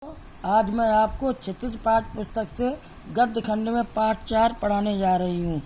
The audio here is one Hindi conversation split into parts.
आज मैं आपको क्षितिज पाठ पुस्तक से गद्य खंड में पाठ 4 पढ़ाने जा रही हूँ।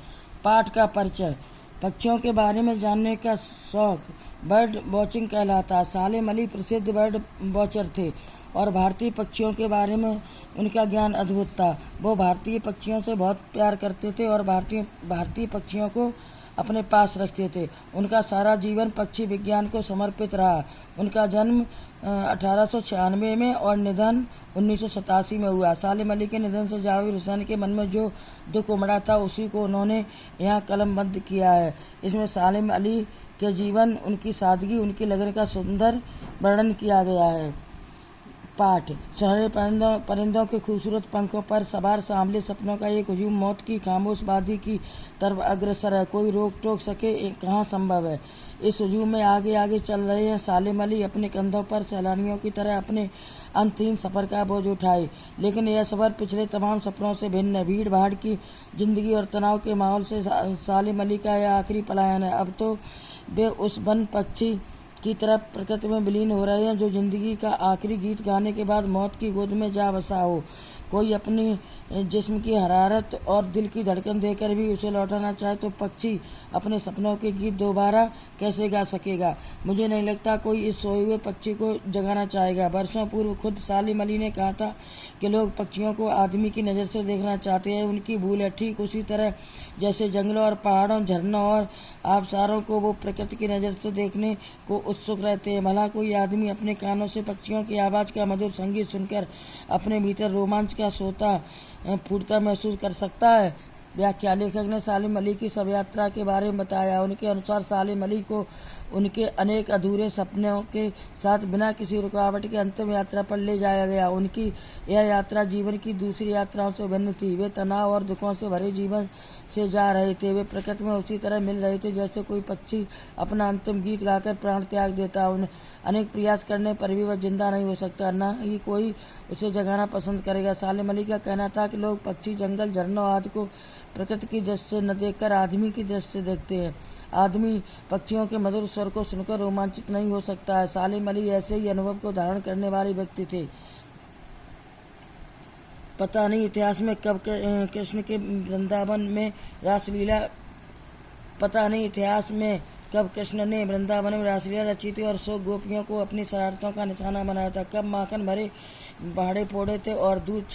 पाठ का परिचय। पक्षियों के बारे में जानने का शौक बर्ड वॉचिंग कहलाता है। सालेम अली प्रसिद्ध बर्ड वॉचर थे और भारतीय पक्षियों के बारे में उनका ज्ञान अद्भुत था। वो भारतीय पक्षियों से बहुत प्यार करते थे और भारतीय पक्षियों को अपने पास रखते थे। उनका सारा जीवन पक्षी विज्ञान को समर्पित रहा। उनका जन्म 1896 में और निधन 1987 में हुआ। सालेम अली के निधन से जावेद हुसैन के मन में जो दुख उमड़ा था उसी को उन्होंने यहाँ कलमबंद किया है। इसमें सालेम अली के जीवन, उनकी सादगी, उनकी लगन का सुंदर वर्णन किया गया है। पाठ। सुनहरे परिंदों के खूबसूरत पंखों पर सवार सांवले सपनों का एक हुजूम मौत की खामोश वादी की तरफ अग्रसर है। कोई रोक टोक सके कहाँ संभव है। इस हुजूम में आगे आगे चल रहे हैं। सालेम अली अपने कंधों पर सैलानियों की तरह अपने अंतिम सफर का बोझ उठाए, लेकिन यह सफर पिछले तमाम सफरों से भिन्न है। भीड़ भाड़ की जिंदगी और तनाव के माहौल से सालेम अली का यह आखिरी पलायन है। अब तो वे उस वन पक्षी की तरफ प्रकृति में विलीन हो रहे हैं जो जिंदगी का आखिरी गीत गाने के बाद मौत की गोद में जा बसा हो। कोई अपनी जिस्म की हरारत और दिल की धड़कन देकर भी उसे लौटाना चाहे तो पक्षी अपने सपनों के गीत दोबारा कैसे गा सकेगा। मुझे नहीं लगता कोई इस सोए हुए पक्षी को जगाना चाहेगा। बरसों पूर्व खुद सालेम अली ने कहा था कि लोग पक्षियों को आदमी की नज़र से देखना चाहते हैं। उनकी भूल है। ठीक उसी तरह जैसे जंगलों और पहाड़ों, झरनों और आबशारों को वो प्रकृति की नज़र से देखने को उत्सुक रहते हैं। भला कोई आदमी अपने कानों से पक्षियों की आवाज़ का मधुर संगीत सुनकर अपने भीतर रोमांच का सोता फूटता महसूस कर सकता है। व्याख्या। लेखक ने सालेम अली की शव यात्रा के बारे में बताया। उनके अनुसार सालेम अली को उनके अनेक अधूरे सपनों के साथ बिना किसी रुकावट के अंतिम यात्रा पर ले जाया गया। उनकी यह यात्रा जीवन की दूसरी यात्राओं से भिन्न थी। वे तनाव और दुखों से भरे जीवन से जा रहे थे। वे प्रकृति में उसी तरह मिल रहे थे जैसे कोई पक्षी अपना अंतिम गीत गाकर प्राण त्याग देता। उन्हें अनेक प्रयास करने पर भी वह जिंदा नहीं हो सकता, न ही कोई उसे जगाना पसंद करेगा। सालेम अली का कहना था कि लोग पक्षी, जंगल, झरनों आदि को प्रकृति की दृष्टि से न देखकर आदमी की दृष्टि से देखते हैं। आदमी पक्षियों के मधुर स्वर को सुनकर रोमांचित नहीं हो सकता है। सालेम अली ऐसे ही अनुभव को धारण करने वाले व्यक्ति थे। पता नहीं इतिहास में कब कृष्ण के वृंदावन में रासलीला कब कृष्ण ने वृंदावन में रासलीला रची थी और 100 गोपियों को अपनी शरारतों का निशाना बनाया था। कब माखन भरे भाड़े फोड़े थे और दूध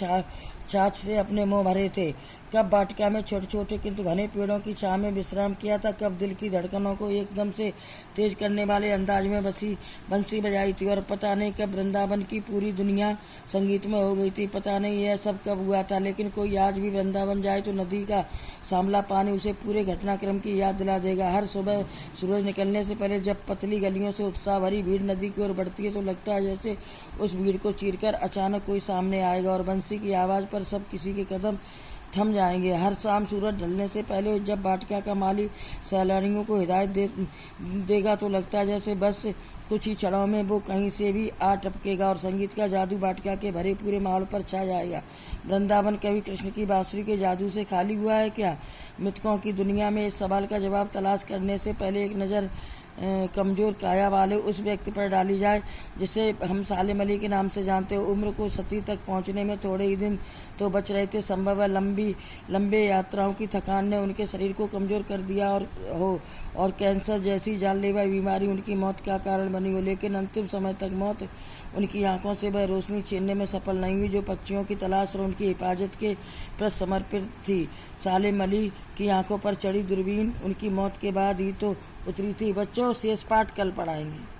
छाछ से अपने मुंह भरे थे। कब वाटिका में छोटे छोटे किंतु घने पेड़ों की छांव में विश्राम किया था। कब दिल की धड़कनों को एकदम से तेज करने वाले अंदाज में बंसी बजाई थी। और पता नहीं कब वृंदावन की पूरी दुनिया संगीत में हो गई थी। पता नहीं यह सब कब हुआ था, लेकिन कोई आज भी वृंदावन जाए तो नदी का सांवला पानी उसे पूरे घटनाक्रम की याद दिला देगा। हर सुबह सूरज निकलने से पहले जब पतली गलियों से उत्साह भरी भीड़ नदी की ओर बढ़ती है तो लगता है जैसे उस भीड़ को चीरकर अचानक कोई सामने आएगा और बंसी की आवाज़ पर सब किसी के कदम थम जाएंगे। हर शाम सूरज ढलने से पहले जब वाटिका का माली सैलानियों को हिदायत देगा तो लगता है जैसे बस कुछ ही क्षणों में वो कहीं से भी आ टपकेगा और संगीत का जादू वाटिका के भरे पूरे माहौल पर छा जाएगा। वृंदावन कभी कृष्ण की बांसुरी के जादू से खाली हुआ है क्या? मृतकों की दुनिया में इस सवाल का जवाब तलाश करने से पहले एक नज़र कमज़ोर काया वाले उस व्यक्ति पर डाली जाए जिसे हम सालेम अली के नाम से जानते हो। उम्र को सती तक पहुंचने में थोड़े ही दिन तो बच रहे थे। संभव है लंबे यात्राओं की थकान ने उनके शरीर को कमज़ोर कर दिया और कैंसर जैसी जानलेवा बीमारी उनकी मौत का कारण बनी हो, लेकिन अंतिम समय तक मौत उनकी आंखों से वह रोशनी छीनने में सफल नहीं हुई जो पक्षियों की तलाश और उनकी हिफाजत के प्रति समर्पित थी। सालेम अली की आंखों पर चढ़ी दूरबीन उनकी मौत के बाद ही तो उतरी थी। बच्चों, शेष पाठ कल पढ़ाएंगे।